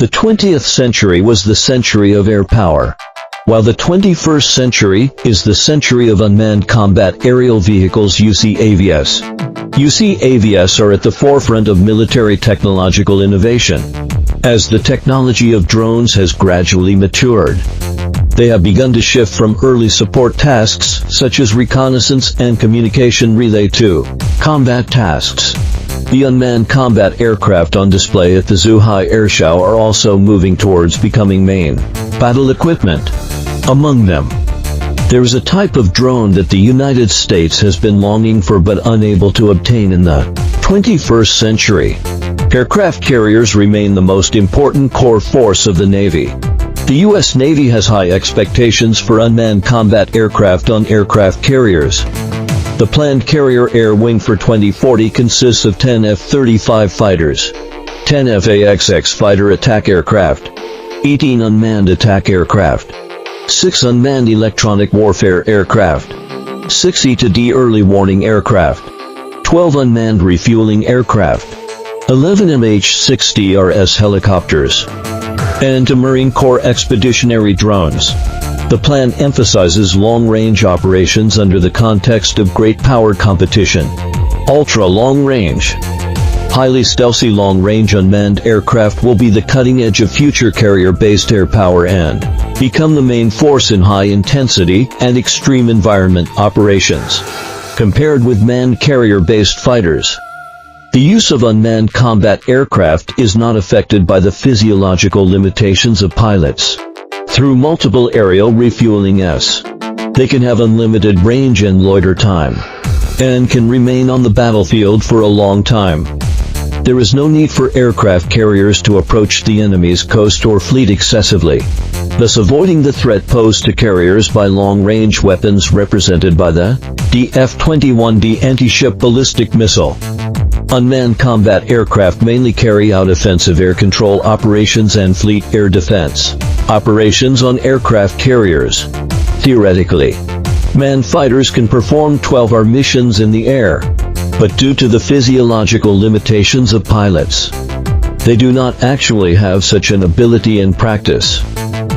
The 20th century was the century of air power, while the 21st century is the century of unmanned combat aerial vehicles UCAVs. UCAVs are at the forefront of military technological innovation. As the technology of drones has gradually matured, they have begun to shift from early support tasks, such as reconnaissance and communication relay, to combat tasks. The unmanned combat aircraft on display at the Zhuhai Airshow are also moving towards becoming main battle equipment. Among them, there is a type of drone that the United States has been longing for but unable to obtain in the 21st century. Aircraft carriers remain the most important core force of the Navy. The U.S. Navy has high expectations for unmanned combat aircraft on aircraft carriers. The planned carrier air wing for 2040 consists of 10 F-35 fighters, 10 F/A-XX fighter attack aircraft, 18 unmanned attack aircraft, 6 unmanned electronic warfare aircraft, 6 E-to-D early warning aircraft, 12 unmanned refueling aircraft, 11 MH-60RS helicopters, and 2 Marine Corps expeditionary drones. The plan emphasizes long-range operations under the context of great power competition. Ultra-long-range, highly stealthy long-range unmanned aircraft will be the cutting edge of future carrier-based air power and become the main force in high-intensity and extreme environment operations, compared with manned carrier-based fighters. The use of unmanned combat aircraft is not affected by the physiological limitations of pilots. Through multiple aerial refuelings, they can have unlimited range and loiter time, and can remain on the battlefield for a long time. There is no need for aircraft carriers to approach the enemy's coast or fleet excessively, thus avoiding the threat posed to carriers by long-range weapons represented by the F-21B anti-ship ballistic missile. Unmanned combat aircraft mainly carry out offensive air control operations and fleet air defense operations on aircraft carriers. Theoretically, manned fighters can perform 12-hour missions in the air, but due to the physiological limitations of pilots, they do not actually have such an ability in practice.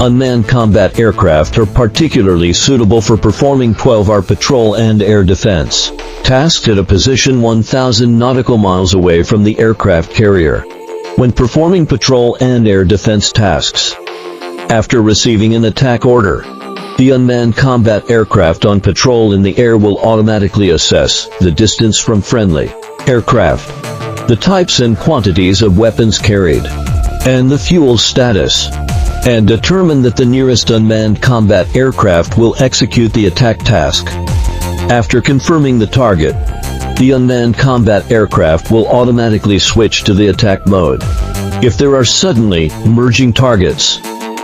Unmanned combat aircraft are particularly suitable for performing 12-hour patrol and air defense tasks at a position 1,000 nautical miles away from the aircraft carrier. When performing patrol and air defense tasks, after receiving an attack order, the unmanned combat aircraft on patrol in the air will automatically assess the distance from friendly aircraft, the types and quantities of weapons carried, and the fuel status, and determine that the nearest unmanned combat aircraft will execute the attack task. After confirming the target, the unmanned combat aircraft will automatically switch to the attack mode. If there are suddenly emerging targets,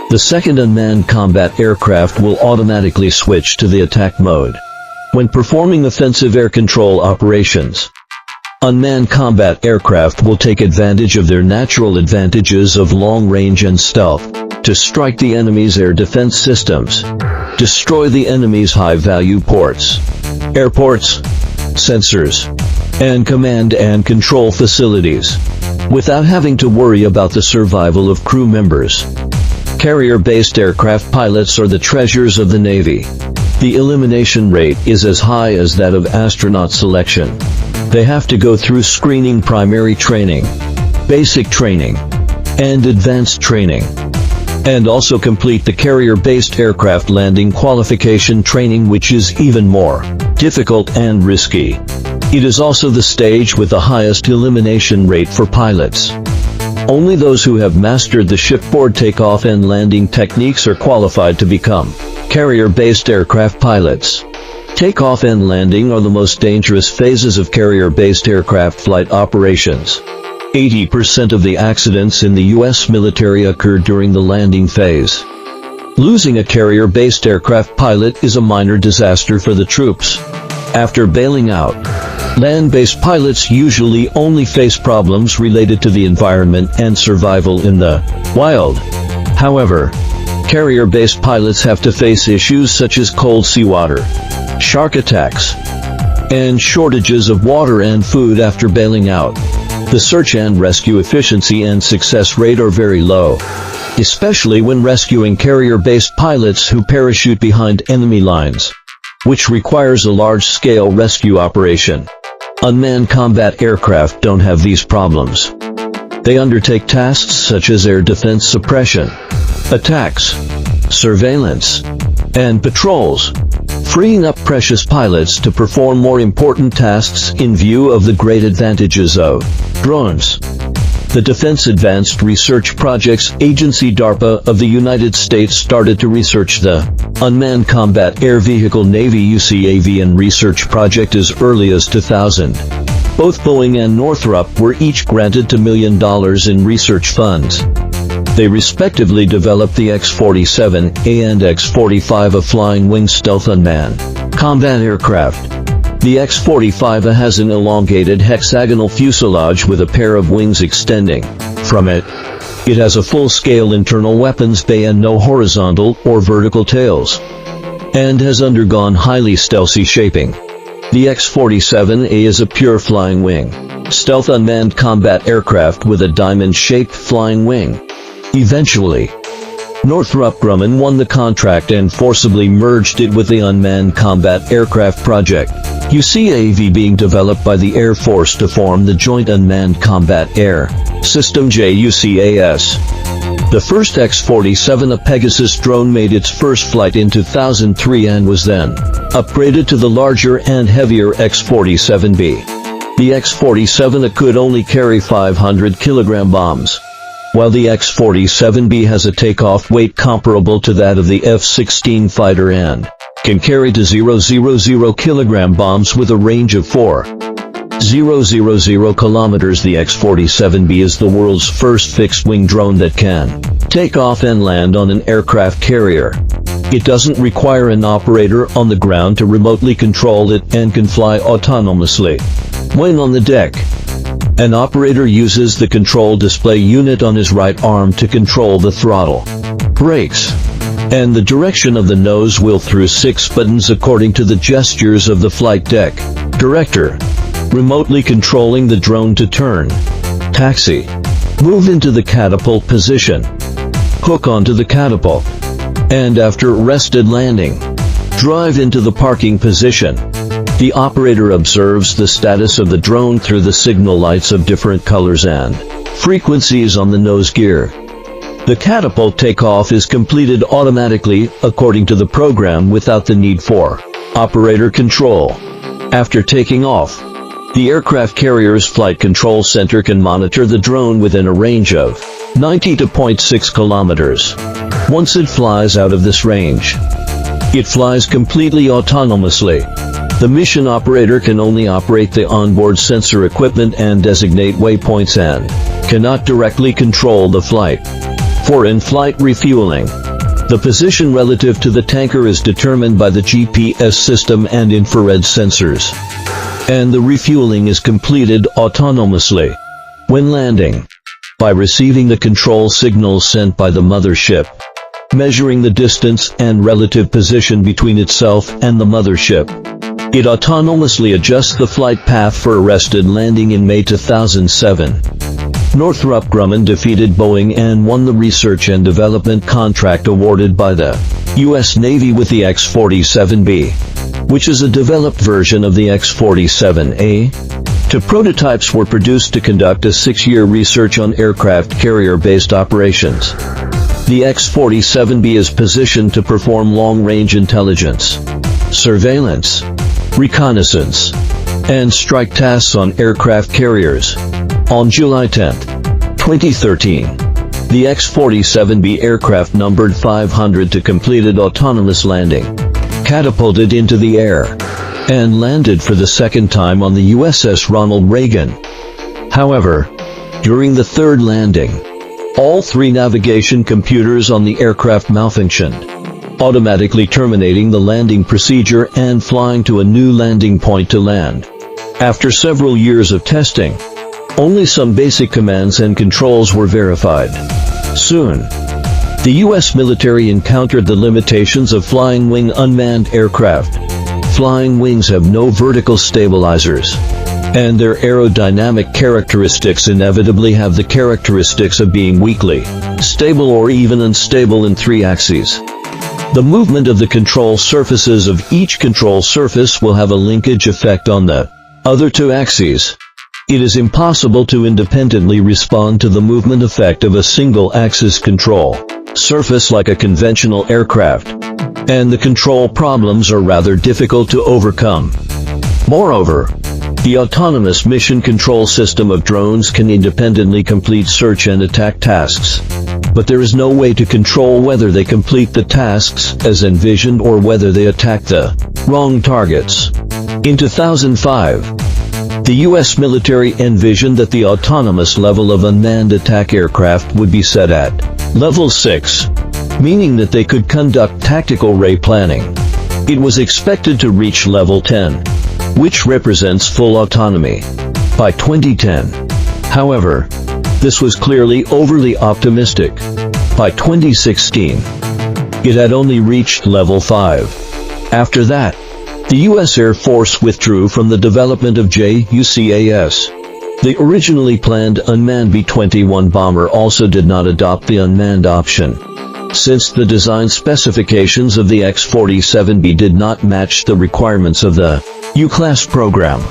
the second unmanned combat aircraft will automatically switch to the attack mode. When performing offensive air control operations, unmanned combat aircraft will take advantage of their natural advantages of long range and stealth to strike the enemy's air defense systems, destroy the enemy's high-value ports, airports, sensors, and command and control facilities, without having to worry about the survival of crew members. Carrier-based aircraft pilots are the treasures of the Navy. The elimination rate is as high as that of astronaut selection. They have to go through screening, primary training, basic training, and advanced training, and also complete the carrier-based aircraft landing qualification training, which is even more difficult and risky. It is also the stage with the highest elimination rate for pilots. Only those who have mastered the shipboard takeoff and landing techniques are qualified to become carrier-based aircraft pilots. Takeoff and landing are the most dangerous phases of carrier-based aircraft flight operations. 80% of the accidents in the U.S. military occur during the landing phase. Losing a carrier-based aircraft pilot is a minor disaster for the troops. After bailing out, land-based pilots usually only face problems related to the environment and survival in the wild. However, carrier-based pilots have to face issues such as cold seawater, shark attacks, and shortages of water and food after bailing out. The search and rescue efficiency and success rate are very low, especially when rescuing carrier-based pilots who parachute behind enemy lines, which requires a large-scale rescue operation. Unmanned combat aircraft don't have these problems. They undertake tasks such as air defense suppression, attacks, surveillance, and patrols, freeing up precious pilots to perform more important tasks in view of the great advantages of drones. The Defense Advanced Research Projects Agency (DARPA) of the United States started to research the Unmanned Combat Air Vehicle Navy UCAV research project as early as 2000. Both Boeing and Northrop were each granted $2 million in research funds. They respectively developed the X-47A and X-45A flying wing stealth unmanned combat aircraft. The X-45A has an elongated hexagonal fuselage with a pair of wings extending from it. It has a full-scale internal weapons bay and no horizontal or vertical tails, and has undergone highly stealthy shaping. The X-47A is a pure flying wing, stealth unmanned combat aircraft with a diamond-shaped flying wing. Eventually, Northrop Grumman won the contract and forcibly merged it with the Unmanned Combat Aircraft Project, UCAV, being developed by the Air Force to form the Joint Unmanned Combat Air System JUCAS. The first X-47A Pegasus drone made its first flight in 2003 and was then upgraded to the larger and heavier X-47B. The X-47A could only carry 500-kilogram bombs, while the X-47B has a takeoff weight comparable to that of the F-16 fighter and can carry to 000 kilogram bombs with a range of 4,000 kilometers. The X-47B is the world's first fixed-wing drone that can take off and land on an aircraft carrier. It doesn't require an operator on the ground to remotely control it and can fly autonomously. When on the deck, an operator uses the control display unit on his right arm to control the throttle, brakes, and the direction of the nose wheel through 6 buttons according to the gestures of the flight deck director, remotely controlling the drone to turn, taxi, move into the catapult position, hook onto the catapult, and after arrested landing, drive into the parking position. The operator observes the status of the drone through the signal lights of different colors and frequencies on the nose gear. The catapult takeoff is completed automatically according to the program without the need for operator control. After taking off, the aircraft carrier's flight control center can monitor the drone within a range of 90 to 0.6 kilometers. Once it flies out of this range, it flies completely autonomously. The mission operator can only operate the onboard sensor equipment and designate waypoints and cannot directly control the flight. For in-flight refueling, the position relative to the tanker is determined by the GPS system and infrared sensors, and the refueling is completed autonomously. When landing, by receiving the control signals sent by the mothership, measuring the distance and relative position between itself and the mothership, it autonomously adjusts the flight path for arrested landing. In May 2007, Northrop Grumman defeated Boeing and won the research and development contract awarded by the U.S. Navy with the X-47B, which is a developed version of the X-47A. Two prototypes were produced to conduct a 6-year research on aircraft carrier-based operations. The X-47B is positioned to perform long-range intelligence, surveillance, reconnaissance, and strike tasks on aircraft carriers. On July 10, 2013, the X-47B aircraft numbered 500 to completed autonomous landing, catapulted into the air, and landed for the second time on the USS Ronald Reagan. However, during the third landing, all 3 navigation computers on the aircraft malfunctioned, automatically terminating the landing procedure and flying to a new landing point to land. After several years of testing, only some basic commands and controls were verified. Soon, the U.S. military encountered the limitations of flying wing unmanned aircraft. Flying wings have no vertical stabilizers, and their aerodynamic characteristics inevitably have the characteristics of being weakly stable or even unstable in 3 axes. The movement of the control surfaces of each control surface will have a linkage effect on the other 2 axes. It is impossible to independently respond to the movement effect of a single-axis control surface like a conventional aircraft, and the control problems are rather difficult to overcome. Moreover, the autonomous mission control system of drones can independently complete search and attack tasks, but there is no way to control whether they complete the tasks as envisioned or whether they attack the wrong targets. In 2005, the U.S. military envisioned that the autonomous level of unmanned attack aircraft would be set at Level 6, meaning that they could conduct tactical ray planning. It was expected to reach Level 10, which represents full autonomy, by 2010. However, this was clearly overly optimistic. By 2016, it had only reached Level 5. After that, the U.S. Air Force withdrew from the development of JUCAS. The originally planned unmanned B-21 bomber also did not adopt the unmanned option, since the design specifications of the X-47B did not match the requirements of the U-class program.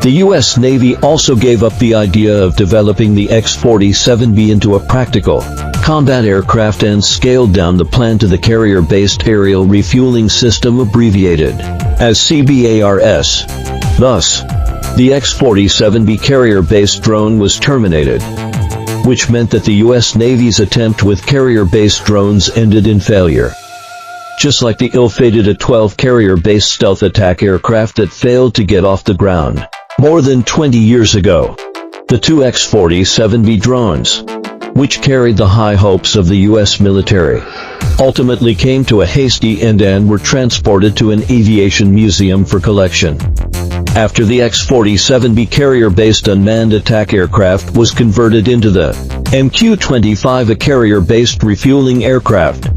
The U.S. Navy also gave up the idea of developing the X-47B into a practical combat aircraft and scaled down the plan to the carrier-based aerial refueling system, abbreviated as CBARS. Thus, the X-47B carrier-based drone was terminated, which meant that the U.S. Navy's attempt with carrier-based drones ended in failure. Just like the ill-fated A-12 carrier-based stealth attack aircraft that failed to get off the ground more than 20 years ago, the 2 X-47B drones, which carried the high hopes of the U.S. military, ultimately came to a hasty end and were transported to an aviation museum for collection. After the X-47B carrier-based unmanned attack aircraft was converted into the MQ-25, a carrier-based refueling aircraft,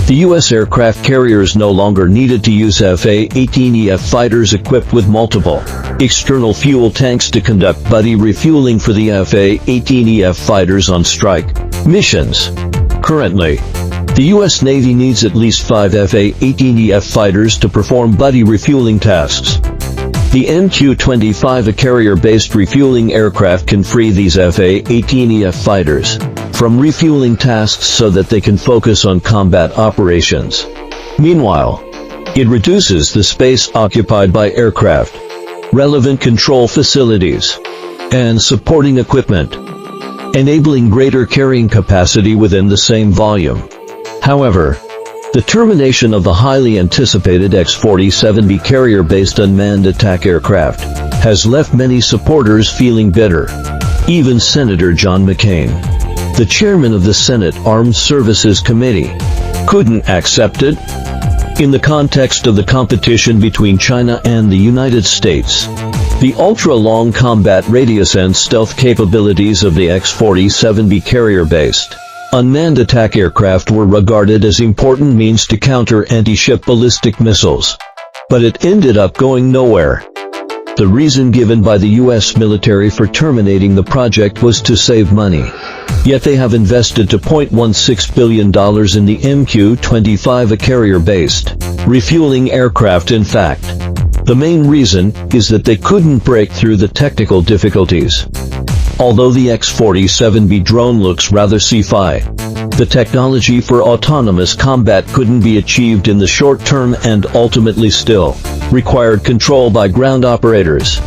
the U.S. aircraft carriers no longer needed to use F/A-18EF fighters equipped with multiple external fuel tanks to conduct buddy refueling for the F/A-18EF fighters on strike missions. Currently, the U.S. Navy needs at least 5 F/A-18EF fighters to perform buddy refueling tasks. The MQ-25, a carrier-based refueling aircraft, can free these F/A-18EF fighters from refueling tasks so that they can focus on combat operations. Meanwhile, it reduces the space occupied by aircraft, relevant control facilities, and supporting equipment, enabling greater carrying capacity within the same volume. However, the termination of the highly anticipated X-47B carrier-based unmanned attack aircraft has left many supporters feeling bitter. Even Senator John McCain, the chairman of the Senate Armed Services Committee, couldn't accept it. In the context of the competition between China and the United States, the ultra-long combat radius and stealth capabilities of the X-47B carrier-based unmanned attack aircraft were regarded as important means to counter anti-ship ballistic missiles. But it ended up going nowhere. The reason given by the U.S. military for terminating the project was to save money. Yet they have invested $2.16 billion in the MQ-25, a carrier-based refueling aircraft. In fact, the main reason is that they couldn't break through the technical difficulties. Although the X-47B drone looks rather sci-fi, the technology for autonomous combat couldn't be achieved in the short term and ultimately still required control by ground operators.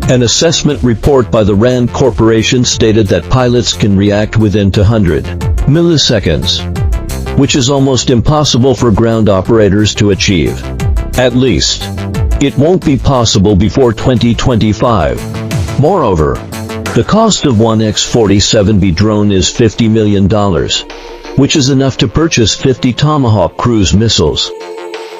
An assessment report by the RAND Corporation stated that pilots can react within 200 milliseconds, which is almost impossible for ground operators to achieve. At least, it won't be possible before 2025. Moreover, the cost of one X-47B drone is $50 million, which is enough to purchase 50 Tomahawk cruise missiles.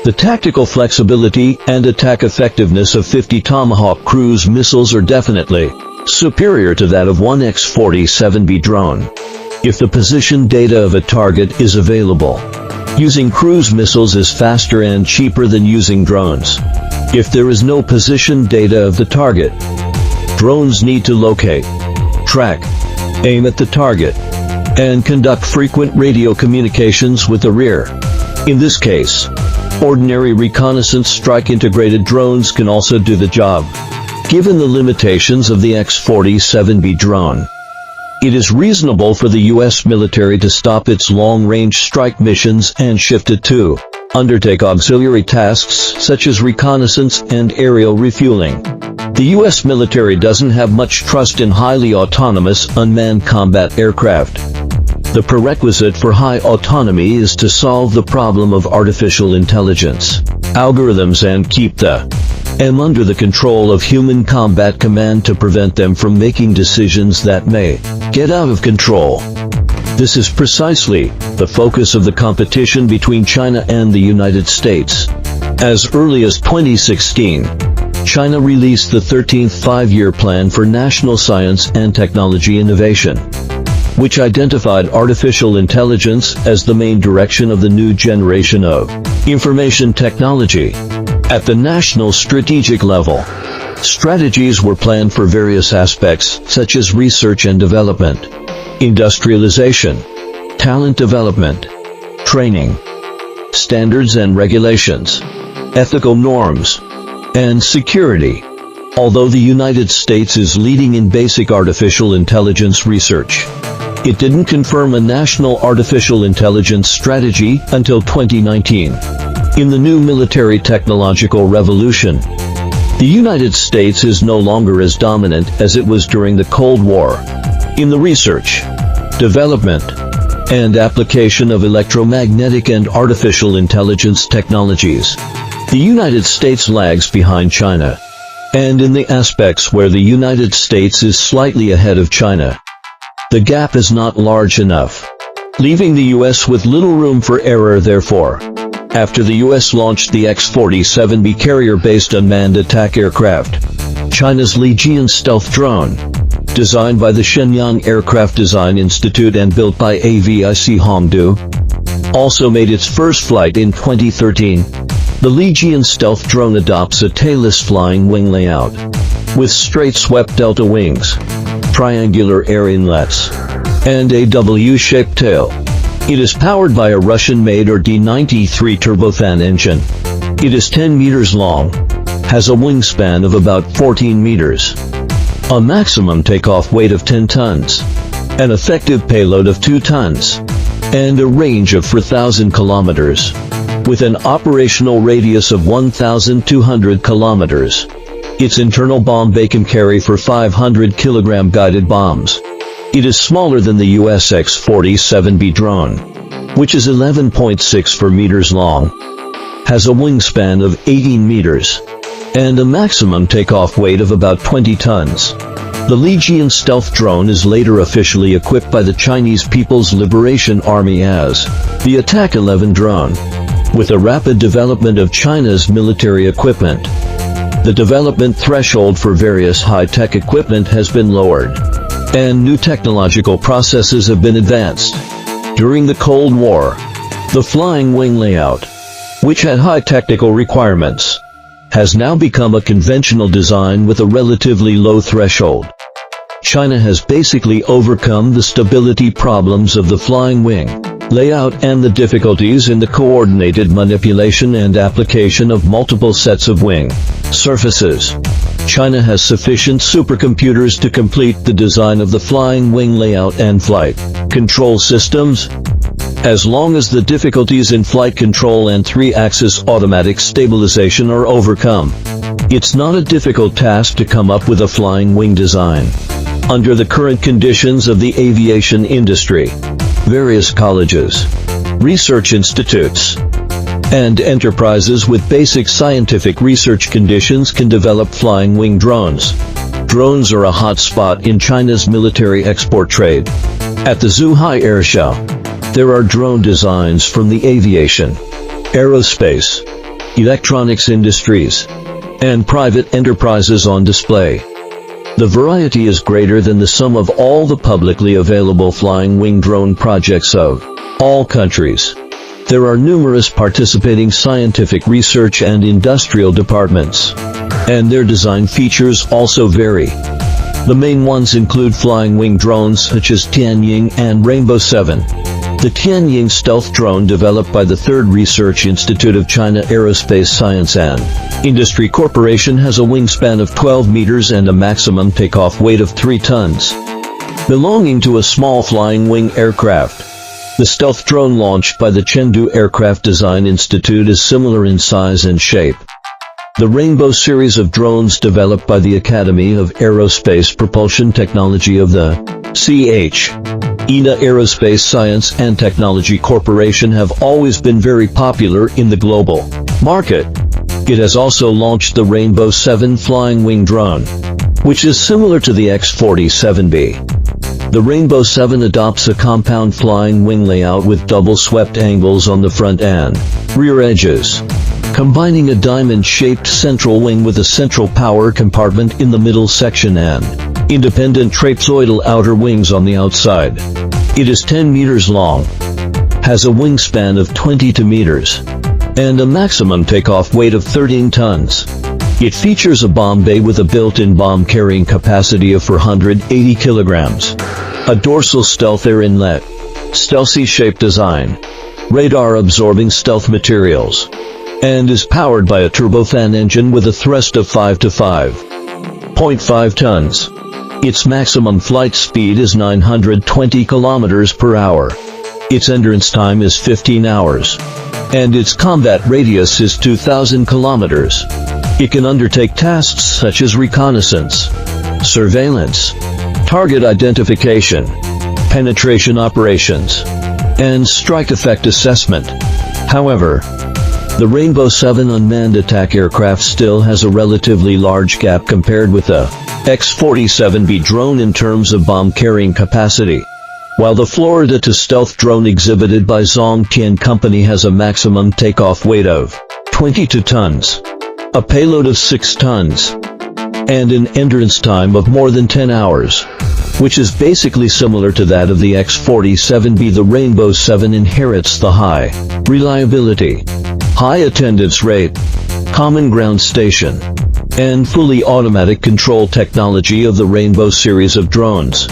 The tactical flexibility and attack effectiveness of 50 Tomahawk cruise missiles are definitely superior to that of one X-47B drone. If the position data of a target is available, using cruise missiles is faster and cheaper than using drones. If there is no position data of the target, Drones need to locate, track, aim at the target, and conduct frequent radio communications with the rear. In this case, ordinary reconnaissance strike integrated drones can also do the job. Given the limitations of the X-47B drone, it is reasonable for the U.S. military to stop its long-range strike missions and shift it to undertake auxiliary tasks such as reconnaissance and aerial refueling. The U.S. military doesn't have much trust in highly autonomous unmanned combat aircraft. The prerequisite for high autonomy is to solve the problem of artificial intelligence algorithms and keep the M under the control of human combat command to prevent them from making decisions that may get out of control. This is precisely the focus of the competition between China and the United States. As early as 2016, China released the 13th Five-Year Plan for National Science and Technology Innovation, which identified artificial intelligence as the main direction of the new generation of information technology. At the national strategic level, strategies were planned for various aspects such as research and development, industrialization, talent development, training, standards and regulations, ethical norms, and security. Although the United States is leading in basic artificial intelligence research, it didn't confirm a national artificial intelligence strategy until 2019. In the new military technological revolution, the United States is no longer as dominant as it was during the Cold War. In the research, development, and application of electromagnetic and artificial intelligence technologies, the United States lags behind China. And in the aspects where the United States is slightly ahead of China, the gap is not large enough, leaving the U.S. with little room for error. Therefore, after the U.S. launched the X-47B carrier-based unmanned attack aircraft, China's Legion stealth drone, designed by the Shenyang Aircraft Design Institute and built by AVIC Hongdu, also made its first flight in 2013. The Legion stealth drone adopts a tailless flying wing layout, with straight swept delta wings, triangular air inlets, and a W-shaped tail. It is powered by a Russian-made or D-93 turbofan engine. It is 10 meters long, has a wingspan of about 14 meters, a maximum takeoff weight of 10 tons, an effective payload of 2 tons, and a range of 4,000 kilometers, with an operational radius of 1,200 kilometers. Its internal bomb bay can carry for 500 kilogram guided bombs. It is smaller than the US X-47B drone, which is 11.64 meters long, has a wingspan of 18 meters, and a maximum takeoff weight of about 20 tons. The Legion stealth drone is later officially equipped by the Chinese People's Liberation Army as the Attack 11 drone. With a rapid development of China's military equipment, the development threshold for various high-tech equipment has been lowered, and new technological processes have been advanced. During the Cold War, the flying wing layout, which had high technical requirements, has now become a conventional design with a relatively low threshold. China has basically overcome the stability problems of the flying wing layout and the difficulties in the coordinated manipulation and application of multiple sets of wing surfaces. China has sufficient supercomputers to complete the design of the flying wing layout and flight control systems. As long as the difficulties in flight control and 3-axis automatic stabilization are overcome, it's not a difficult task to come up with a flying wing design. Under the current conditions of the aviation industry, various colleges, research institutes, and enterprises with basic scientific research conditions can develop flying wing drones. Drones are a hot spot in China's military export trade. At the Zhuhai Air Show, there are drone designs from the aviation, aerospace, electronics industries, and private enterprises on display. The variety is greater than the sum of all the publicly available flying wing drone projects of all countries. There are numerous participating scientific research and industrial departments, and their design features also vary. The main ones include flying wing drones such as Tianying and Rainbow-7. The Tianying stealth drone, developed by the 3rd Research Institute of China Aerospace Science and Industry Corporation, has a wingspan of 12 meters and a maximum takeoff weight of 3 tons. Belonging to a small flying wing aircraft, the stealth drone launched by the Chengdu Aircraft Design Institute is similar in size and shape. The Rainbow series of drones, developed by the Academy of Aerospace Propulsion Technology of the China Aerospace Science and Technology Corporation, have always been very popular in the global market. It has also launched the Rainbow-7 flying wing drone, which is similar to the X-47B. The Rainbow-7 adopts a compound flying wing layout with double swept angles on the front and rear edges, combining a diamond-shaped central wing with a central power compartment in the middle section and independent trapezoidal outer wings on the outside. It is 10 meters long, has a wingspan of 22 meters, and a maximum takeoff weight of 13 tons. It features a bomb bay with a built-in bomb carrying capacity of 480 kilograms, a dorsal stealth air inlet, stealthy shape design, radar-absorbing stealth materials, and is powered by a turbofan engine with a thrust of 5 to 5.5 tons. Its maximum flight speed is 920 kilometers per hour. Its endurance time is 15 hours. And its combat radius is 2,000 kilometers. It can undertake tasks such as reconnaissance, surveillance, target identification, penetration operations, and strike effect assessment. However, the Rainbow-7 unmanned attack aircraft still has a relatively large gap compared with the X-47B drone in terms of bomb carrying capacity. While the Florida to stealth drone exhibited by Zhongtian Company has a maximum takeoff weight of 22 tons, a payload of 6 tons, and an endurance time of more than 10 hours, which is basically similar to that of the X-47B, the Rainbow-7 inherits the high reliability, high attendance rate, common ground station, and fully automatic control technology of the Rainbow series of drones.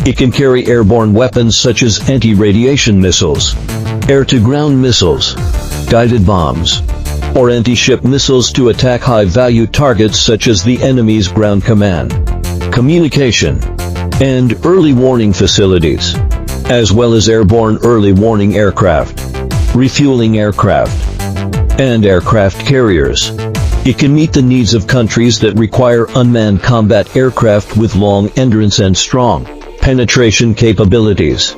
It can carry airborne weapons such as anti-radiation missiles, air-to-ground missiles, guided bombs, or anti-ship missiles to attack high-value targets such as the enemy's ground command, communication, and early warning facilities, as well as airborne early warning aircraft, refueling aircraft, and aircraft carriers. It can meet the needs of countries that require unmanned combat aircraft with long endurance and strong penetration capabilities.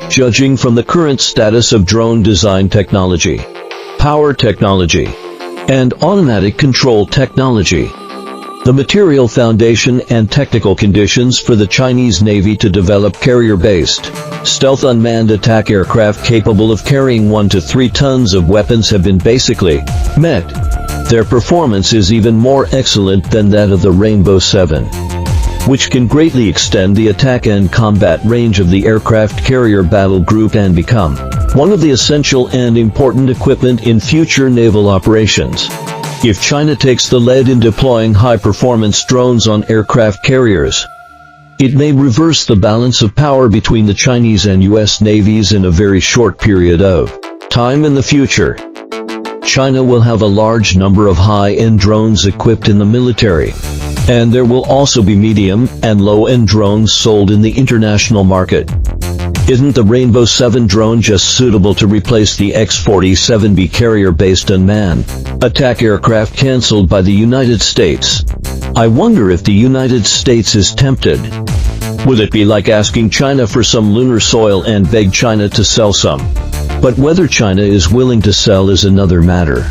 Judging from the current status of drone design technology, power technology, and automatic control technology, the material foundation and technical conditions for the Chinese Navy to develop carrier-based, stealth unmanned attack aircraft capable of carrying 1 to 3 tons of weapons have been basically met. Their performance is even more excellent than that of the Rainbow-7, which can greatly extend the attack and combat range of the aircraft carrier battle group and become one of the essential and important equipment in future naval operations. If China takes the lead in deploying high-performance drones on aircraft carriers, it may reverse the balance of power between the Chinese and US navies in a very short period of time in the future. China will have a large number of high-end drones equipped in the military, and there will also be medium and low-end drones sold in the international market. Isn't the Rainbow-7 drone just suitable to replace the X-47B carrier-based unmanned attack aircraft cancelled by the United States? I wonder if the United States is tempted. Would it be like asking China for some lunar soil and beg China to sell some? But whether China is willing to sell is another matter.